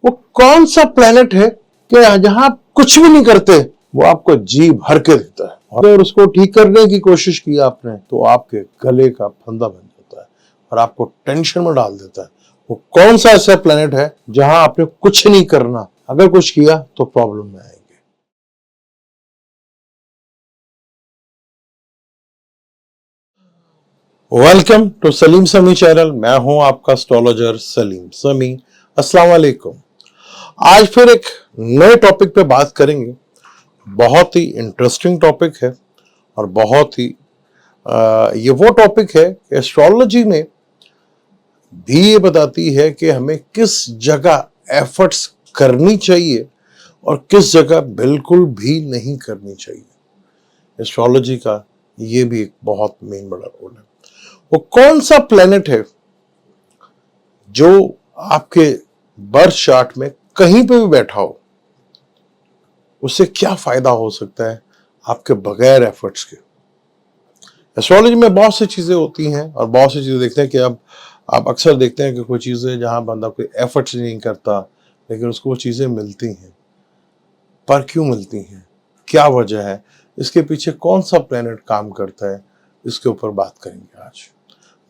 वो कौन सा प्लेनेट है कि जहां आप कुछ भी नहीं करते वो आपको जी भर के देता है, अगर उसको ठीक करने की कोशिश की आपने तो आपके गले का फंदा बन जाता है और आपको टेंशन में डाल देता है। वो कौन सा ऐसा प्लेनेट है जहां आपने कुछ नहीं करना, अगर कुछ किया तो प्रॉब्लम में आएंगे। वेलकम टू सलीम समी चैनल। मैं हूं आपका एस्ट्रोलॉजर सलीम समी। अस्सलाम वालेकुम। आज फिर एक नए टॉपिक पे बात करेंगे। बहुत ही इंटरेस्टिंग टॉपिक है और बहुत ही ये वो टॉपिक है कि एस्ट्रोलॉजी में भी ये बताती है कि हमें किस जगह एफर्ट्स करनी चाहिए और किस जगह बिल्कुल भी नहीं करनी चाहिए। एस्ट्रोलॉजी का ये भी एक बहुत मेन बड़ा रोल है। वो कौन सा प्लेनेट है जो आपके बर्थ चार्ट में कहीं पे भी बैठा हो, उससे क्या फायदा हो सकता है आपके बगैर एफर्ट्स के। एस्ट्रोलॉजी में बहुत सी चीजें होती हैं और बहुत सी चीजें देखते हैं कि अब आप अक्सर देखते हैं कि कोई चीजें जहां बंदा कोई एफर्ट्स नहीं करता लेकिन उसको वो चीजें मिलती हैं। पर क्यों मिलती हैं, क्या वजह है, इसके पीछे कौन सा प्लेनेट काम करता है, इसके ऊपर बात करेंगे आज।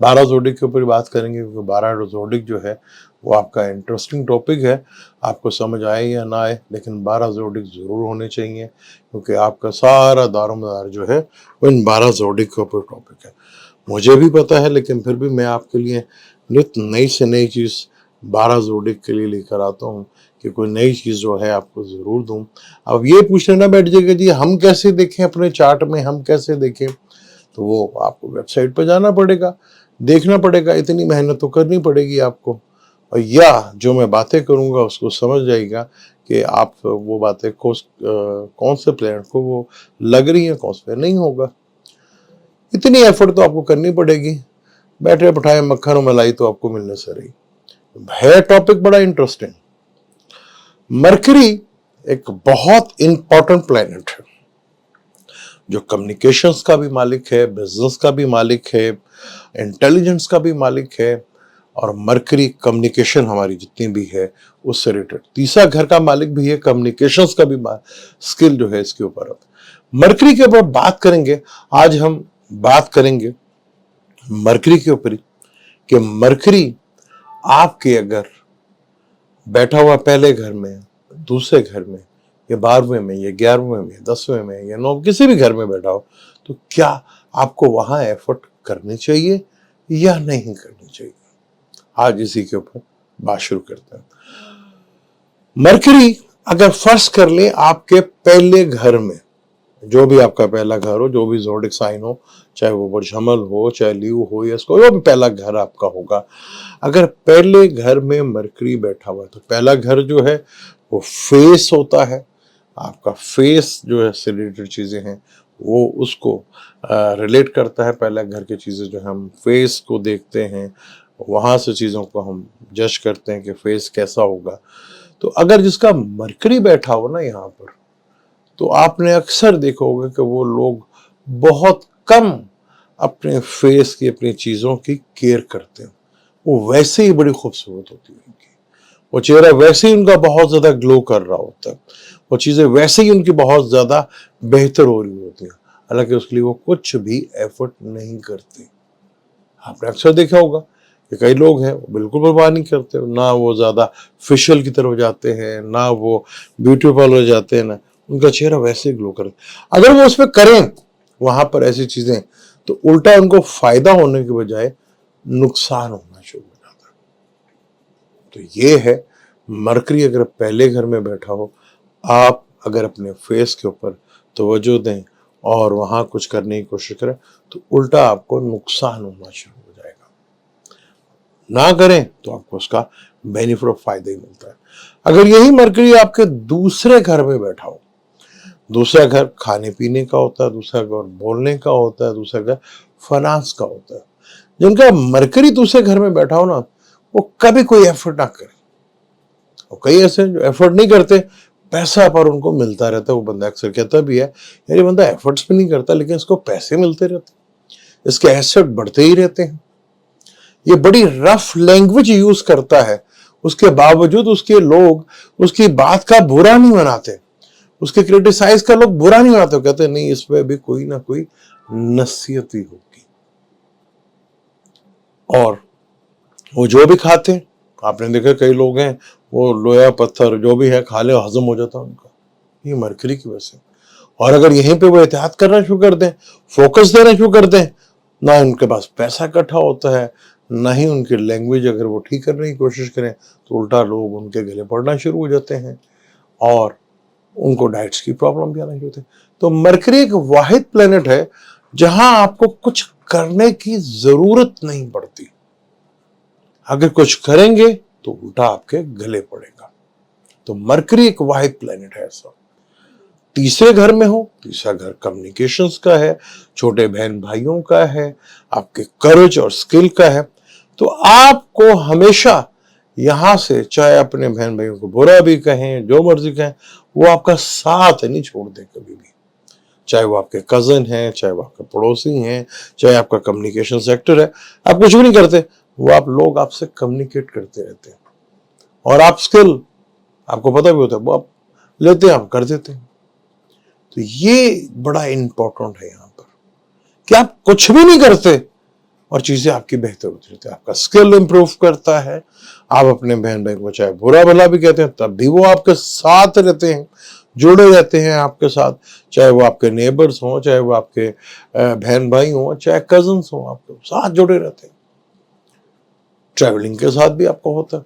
12 जोडिक के ऊपर बात करेंगे क्योंकि 12 जोडिक जो है वो आपका इंटरेस्टिंग टॉपिक है। आपको समझ आए या ना आए लेकिन 12 जोडिक जरूर होने चाहिए क्योंकि आपका सारा दारोमदार जो है वो इन 12 जोडिक के ऊपर टॉपिक है। मुझे भी पता है लेकिन फिर भी मैं आपके लिए नित नई से नई चीज़ 12 जोडिक के लिए लेकर आता हूँ कि कोई नई चीज़ जो है आपको ज़रूर दूँ। अब ये पूछने ना बैठ जाएगा जी हम कैसे देखें अपने चार्ट में, हम कैसे देखें, तो वो आपको वेबसाइट पर जाना पड़ेगा, देखना पड़ेगा, इतनी मेहनत तो करनी पड़ेगी आपको। और या जो मैं बातें करूंगा उसको समझ जाएगा कि आप वो बातें कौन से प्लेनेट को वो लग रही है, कौन से नहीं होगा। इतनी एफर्ट तो आपको करनी पड़ेगी, बैठे बैठाए मक्खन और मलाई तो आपको मिलने से रही है। टॉपिक बड़ा इंटरेस्टिंग। मरकरी एक बहुत इंपॉर्टेंट प्लेनेट है जो कम्युनिकेशंस का भी मालिक है, बिजनेस का भी मालिक है, इंटेलिजेंस का भी मालिक है। और मरकरी कम्युनिकेशन हमारी जितनी भी है उससे रिलेटेड तीसरा घर का मालिक भी है, कम्युनिकेशंस का भी स्किल जो है इसके ऊपर है। मरकरी के ऊपर बात करेंगे आज हम। बात करेंगे मरकरी के ऊपर कि मरकरी आपके अगर बैठा हुआ पहले घर में, दूसरे घर में, या 12वें में, या 11वें में, 10वें में, या 9 किसी भी घर में बैठा हो तो क्या आपको वहां एफर्ट करनी चाहिए या नहीं करनी चाहिए। आज इसी के ऊपर बात शुरू करते हैं। मरकरी अगर फर्ज कर ले आपके पहले घर में, जो भी आपका पहला घर हो, जो भी ज़ोडिक साइन हो, चाहे वो बुर्ज हमल हो, चाहे लीव हो, या इसको जो भी पहला घर आपका होगा, अगर पहले घर में मरकरी बैठा हुआ तो पहला घर जो है वो फेस होता है। आपका फेस जो है से रिलेटेड चीजें हैं वो उसको रिलेट करता है। पहला घर की चीजें जो हम फेस को देखते हैं वहां से चीजों को हम जज करते हैं कि फेस कैसा होगा। तो अगर जिसका मरकरी बैठा हो ना यहाँ पर, तो आपने अक्सर देखा होगा कि वो लोग बहुत कम अपने फेस की, अपनी चीजों की केयर करते हैं। वो वैसे ही बड़ी खूबसूरत होती है उनकी, वो चेहरा वैसे ही उनका बहुत ज्यादा ग्लो कर रहा होता है, वो चीजें वैसे ही उनकी बहुत ज्यादा बेहतर हो रही होती हैं, हालांकि उसके लिए वो कुछ भी एफर्ट नहीं करते। आपने अक्सर देखा होगा कि कई लोग हैं वो बिल्कुल परवाह नहीं करते, ना वो ज्यादा फेशियल की तरफ जाते हैं, ना वो ब्यूटी पार्लर जाते हैं, ना उनका चेहरा वैसे ही ग्लो करे। अगर वो उस पर करें वहां पर ऐसी चीजें तो उल्टा उनको फायदा होने के बजाय नुकसान होना शुरू हो जाता है। तो ये है मरकरी अगर पहले घर में बैठा हो, आप अगर अपने फेस के ऊपर तवज्जो दें और वहां कुछ करने की कोशिश करें तो उल्टा आपको नुकसान होना शुरू हो जाएगा। ना करें तो आपको उसका बेनिफिट और फायदा ही मिलता है। अगर यही मरकरी आपके दूसरे घर में बैठा हो, दूसरा घर खाने पीने का होता है, दूसरा घर बोलने का होता है, दूसरा घर फाइनेंस का होता है, जिनका मरकरी दूसरे घर में बैठा हो ना, वो कभी कोई एफर्ट ना करे। और कई ऐसे जो एफर्ट नहीं करते, पैसा पर उनको मिलता रहता है। वो बंदा अक्सर कहता भी है यार ये बंदा एफर्ट्स भी नहीं करता लेकिन इसको पैसे मिलते रहते, इसके एसेट बढ़ते ही रहते हैं। ये बड़ी रफ लैंग्वेज यूज करता है उसके बावजूद उसके लोग उसकी बात का बुरा नहीं मनाते, उसके क्रिटिसाइज का लोग बुरा नहीं मनाते, कहते नहीं इसमें भी कोई ना कोई नसीहत ही होगी। और वो जो भी खाते, आपने देखा कई लोग हैं वो लोया पत्थर जो भी है खा ले, हजम हो जाता उनका, ये मरकरी की वजह से। और अगर यहीं पे वो एहतियात करना शुरू कर दें, फोकस देना शुरू कर दें, ना उनके पास पैसा इकट्ठा होता है, ना ही उनकी लैंग्वेज अगर वो ठीक करने की कोशिश करें तो उल्टा लोग उनके गले पड़ना शुरू हो जाते हैं और उनको डाइट्स की प्रॉब्लम भी आना शुरू होती है। तो मरकरी एक वाहिद प्लेनेट है जहां आपको कुछ करने की जरूरत नहीं पड़ती, अगर कुछ करेंगे तो उल्टा आपके गले पड़ेगा। तो मरकरी एक वाहिद प्लेनेट है ऐसा। तीसरे घर में हो, तीसरा घर कम्युनिकेशंस का है, छोटे बहन भाइयों का है, आपके करेज और स्किल का है। तो आपको हमेशा यहां से, चाहे अपने बहन भाइयों को बुरा भी कहें, जो मर्जी कहें, वो आपका साथ नहीं छोड़ दे कभी भी। चाहे वो आपके कजन हैं, चाहे वो आपके पड़ोसी हैं, चाहे आपका कम्युनिकेशन सेक्टर है, आप कुछ भी नहीं करते, वो आप लोग आपसे कम्युनिकेट करते रहते हैं और आप स्किल आपको पता भी होता है वो आप लेते हैं, आप कर देते हैं। तो ये बड़ा इंपॉर्टेंट है यहां पर कि आप कुछ भी नहीं करते और चीजें आपकी बेहतर होती रहती है, आपका स्किल इंप्रूव करता है। आप अपने बहन भाई को चाहे बुरा भला भी कहते हैं तब भी वो आपके साथ रहते हैं, जुड़े रहते हैं आपके साथ, चाहे वो आपके नेबर्स हों, चाहे वो आपके बहन भाई हों, चाहे कजन्स हों, आपके साथ जुड़े रहते हैं। ट्रैवलिंग के साथ भी आपको होता है,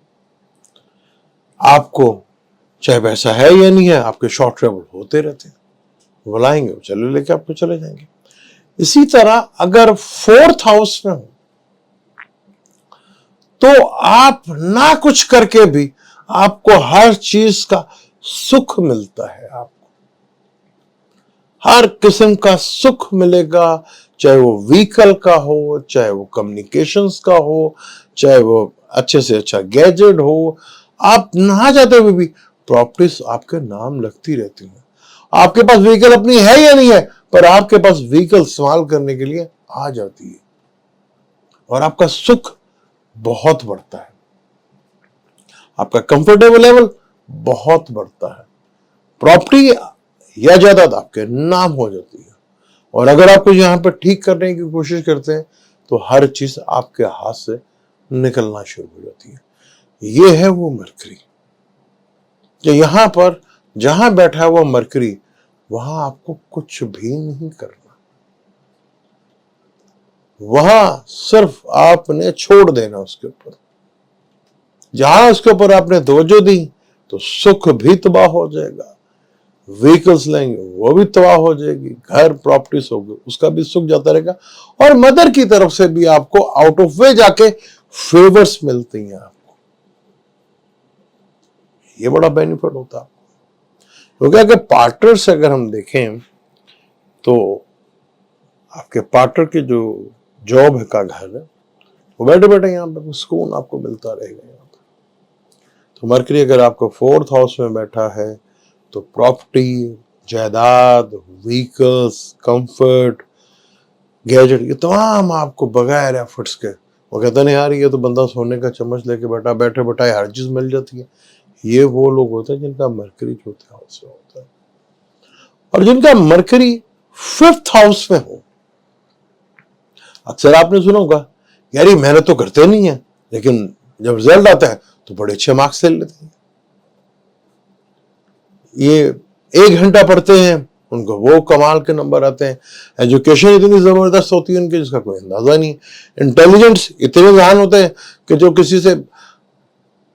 आपको चाहे पैसा है या नहीं है, आपके शॉर्ट ट्रैवल होते रहते हैं, बुलाएंगे वो चले लेके आपको चले जाएंगे। इसी तरह अगर फोर्थ हाउस में हो तो आप ना कुछ करके भी आपको हर चीज का सुख मिलता है, आपको हर किस्म का सुख मिलेगा, चाहे वो व्हीकल का हो, चाहे वो कम्युनिकेशंस का हो, चाहे वो अच्छे से अच्छा गैजेट हो। आप ना चाहते हुए भी प्रॉपर्टीज आपके नाम लगती रहती हैं। आपके पास व्हीकल अपनी है या नहीं है, पर आपके पास व्हीकल इस्तेमाल करने के लिए आ जाती है और आपका सुख बहुत बढ़ता है, आपका कंफर्टेबल लेवल बहुत बढ़ता है, प्रॉपर्टी या जायदाद आपके नाम हो जाती है। और अगर आप कुछ यहां पर ठीक करने की कोशिश करते हैं तो हर चीज आपके हाथ से निकलना शुरू हो जाती है। ये है वो मरकरी कि यहां पर जहां बैठा है वो मरकरी, वहां आपको कुछ भी नहीं करना, वहां सिर्फ आपने छोड़ देना उसके ऊपर। जहां उसके ऊपर आपने तवज्जो दी तो सुख भी तबाह हो जाएगा, व्हीकल्स लेंगे वो भी तबाह हो जाएगी, घर प्रॉपर्टीज होगी उसका भी सुख जाता रहेगा, और मदर की तरफ से भी आपको आउट ऑफ वे जाके फेवर्स मिलती हैं आपको। ये बड़ा बेनिफिट होता है क्योंकि अगर पार्टनर से अगर हम देखें तो आपके पार्टनर की जो जॉब है का घर है वो बैठे बैठे यहाँ पे सुकून आपको मिलता रहेगा। यहाँ पे तो मरकरी अगर आपको फोर्थ हाउस में बैठा है तो प्रॉपर्टी, जायदाद, व्हीकल्स, कंफर्ट, गैजेट, ये तमाम आपको बगैर एफर्ट्स के, वो कहते नहीं यार ये तो बंदा सोने का चम्मच लेके बैठा, बैठे बैठाए हर चीज मिल जाती है। ये वो लोग होते हैं जिनका मरकरी चौथे हाउस में होता है, और जिनका मरकरी फिफ्थ हाउस में हो। अक्सर आपने सुना होगा यार ये मेहनत तो करते नहीं है लेकिन जब रिजल्ट आता है तो बड़े अच्छे मार्क्स ले लेते हैं, ये 1 घंटा पढ़ते हैं उनको वो कमाल के नंबर आते हैं, एजुकेशन इतनी जबरदस्त होती है उनकी जिसका कोई अंदाजा नहीं, इंटेलिजेंस इतने जहान होते हैं कि जो किसी से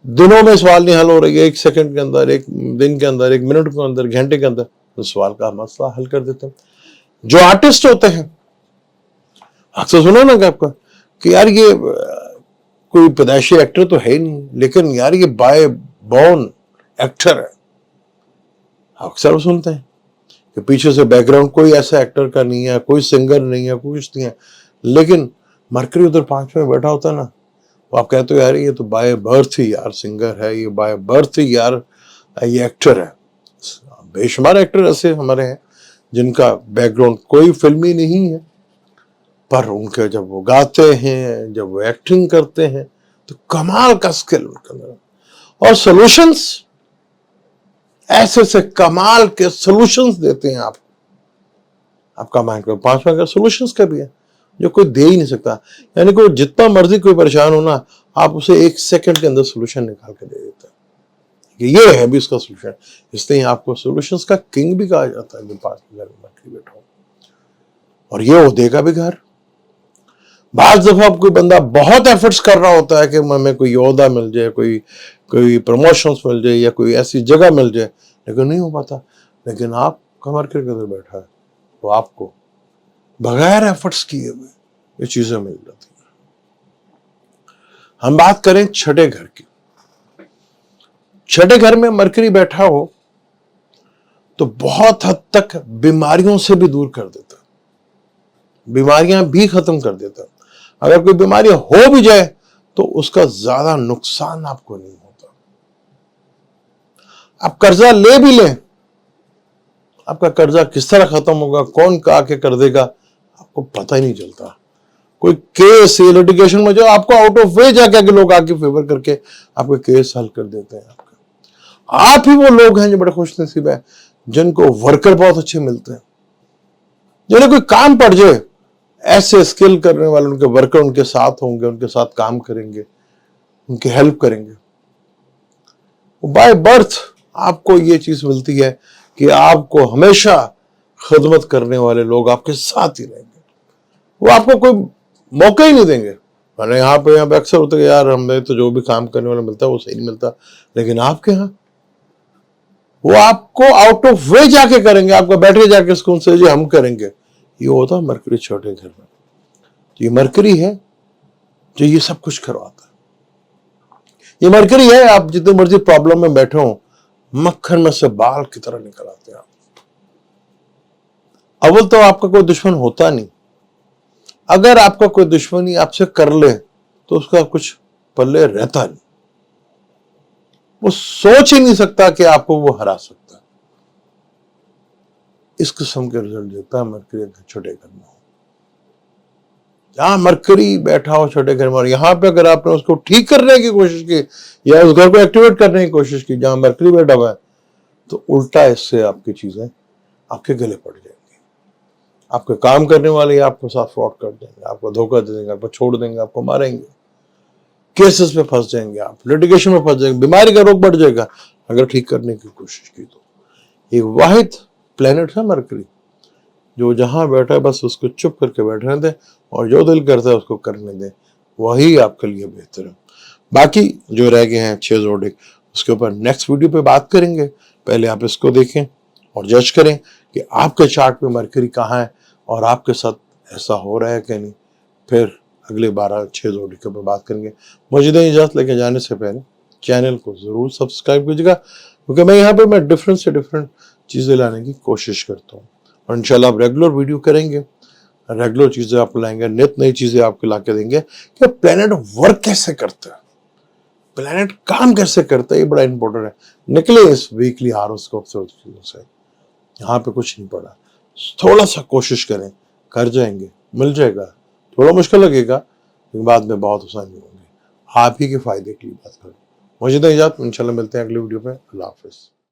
दिनों में सवाल नहीं हल हो रही है, 1 सेकंड के अंदर, 1 दिन के अंदर, 1 मिनट के अंदर, घंटे के अंदर तो सवाल का मसला हल कर देते हैं। जो आर्टिस्ट होते हैं, अक्सर सुना ना कि आपका कि यार ये कोई पैदाइशी एक्टर तो है ही नहीं लेकिन यार ये बाय बॉर्न एक्टर है, अक्सर सुनते हैं कि पीछे से बैकग्राउंड कोई ऐसा एक्टर का नहीं है, कोई सिंगर नहीं है, कुछ नहीं है, लेकिन मरकरी उधर 5 में बैठा होता है ना, वो आप कहते हो यार ये तो बाय बर्थ ही यार सिंगर है, ये बाय बर्थ ही यार ये एक्टर है। बेशुमार एक्टर ऐसे हमारे हैं जिनका बैकग्राउंड कोई फिल्मी नहीं है, पर उनके जब वो गाते हैं, जब वो एक्टिंग करते हैं तो कमाल का स्किल उनके अंदर। और सॉल्यूशंस, ऐसे ऐसे कमाल के सॉल्यूशंस देते हैं आप। आपका माइंड को 5वां का सॉल्यूशंस का भी है जो कोई दे ही नहीं सकता। यानी कोई जितना मर्जी कोई परेशान हो ना, आप उसे 1 सेकंड के अंदर सॉल्यूशन निकाल के दे देता है कि ये है भी उसका सॉल्यूशन। इसलिए आपको सॉल्यूशंस का किंग भी कहा जाता है। पास में घर में मरकरी बैठा हो और ये वो देगा भी घर। बाज दफा कोई बंदा बहुत एफर्ट्स कर रहा होता है कि हमें कोई ओहदा मिल जाए, कोई प्रमोशंस मिल जाए या कोई ऐसी जगह मिल जाए, लेकिन नहीं हो पाता। लेकिन आप कमर के अंदर बैठा है तो आपको बगैर एफर्ट्स किए हुए ये चीजें मिल जाती हैं। हम बात करें छठे घर की। छठे घर में मरकरी बैठा हो तो बहुत हद तक बीमारियों से भी दूर कर देता, बीमारियां भी खत्म कर देता। अगर कोई बीमारी हो भी जाए तो उसका ज्यादा नुकसान आपको नहीं होता। आप कर्जा ले भी लें, आपका कर्जा किस तरह खत्म होगा, कौन आके कर देगा, आपको पता ही नहीं चलता। कोई केस या लिटिगेशन में जो आपको आउट ऑफ वे जाके लोग आके फेवर करके आपके केस हल कर देते हैं। आप ही वो लोग हैं जो बड़े खुशनसीब है जिनको वर्कर बहुत अच्छे मिलते हैं। जिन्हें कोई काम पड़ जाए, ऐसे स्किल करने वाले उनके वर्कर उनके साथ होंगे, उनके साथ काम करेंगे, उनकी हेल्प करेंगे। बाय बर्थ आपको ये चीज मिलती है कि आपको हमेशा खिदमत करने वाले लोग आपके साथ ही रहेंगे। वो आपको कोई मौका ही नहीं देंगे। मैंने यहाँ पे अक्सर होता है यार हमें तो जो भी काम करने वाला मिलता है वो सही नहीं मिलता, लेकिन आपके यहाँ वो आपको आउट ऑफ वे जाके करेंगे, आपको बैठे जाके सुकून से जी हम करेंगे। ये होता है मरकरी छोटे घर में। तो ये मरकरी है जो ये सब कुछ करवाता है। ये मरकरी है, आप जितने मर्जी प्रॉब्लम में बैठे हो, मक्खन में से बाल की तरह निकल आते हैं आप। अव्वल तो आपका कोई दुश्मन होता नहीं। अगर आपका कोई दुश्मनी आपसे कर ले तो उसका कुछ पल्ले रहता नहीं। वो सोच ही नहीं सकता कि आपको वो हरा सकता है। इस किस्म के रिजल्ट देता है मरकरी छोटे घर में। जहां मरकरी बैठा हो छोटे घर में, और यहां पे अगर आपने उसको ठीक करने की कोशिश की या उस घर को एक्टिवेट करने की कोशिश की जहां मरकरी बैठा हुआ है, तो उल्टा इससे आपकी चीजें आपके गले पड़ जाएंगी। आपके काम करने वाले आपके साथ फ्रॉड कर देंगे, आपको धोखा दे देंगे, आपको छोड़ देंगे, आपको मारेंगे, केसेस में फंस जाएंगे, आप लिटिगेशन में फंस जाएंगे, बीमारी का रोग बढ़ जाएगा अगर ठीक करने की कोशिश की तो। एक वाहिद प्लेनेट है मरकरी जो जहां बैठा है बस उसको चुप करके बैठने दे और जो दिल करता है उसको करने दे, वही आपके लिए बेहतर है। बाकी जो रह गए हैं 6 जोड़े उसके ऊपर नेक्स्ट वीडियो पे बात करेंगे। पहले आप इसको देखें और जज करें कि आपके चार्ट में मरकरी कहाँ है और आपके साथ ऐसा हो रहा है कि नहीं। फिर अगले 6 जोड़ी के ऊपर बात करेंगे। मुझे इजाजत लेके जाने से पहले चैनल को जरूर सब्सक्राइब कीजिएगा, क्योंकि मैं यहाँ पे डिफरेंट से डिफरेंट चीजें लाने की कोशिश करता हूँ और इंशाल्लाह आप रेगुलर वीडियो करेंगे, रेगुलर चीजें आपको लाएंगे, नित नई चीजें आपको ला के देंगे कि प्लेनेट वर्क कैसे करता है, प्लेनेट काम कैसे करता है। ये बड़ा इंपॉर्टेंट है। निकले इस वीकली हॉरोस्कोप से, यहाँ पे कुछ नहीं पड़ा। थोड़ा सा कोशिश करें, कर जाएंगे, मिल जाएगा। थोड़ा मुश्किल लगेगा लेकिन बाद में बहुत आसानी होगी। आप ही के फायदे के लिए बात करें। मुझे तो इजाजत, इंशाल्लाह मिलते हैं अगले वीडियो पे। अल्लाह हाफिज।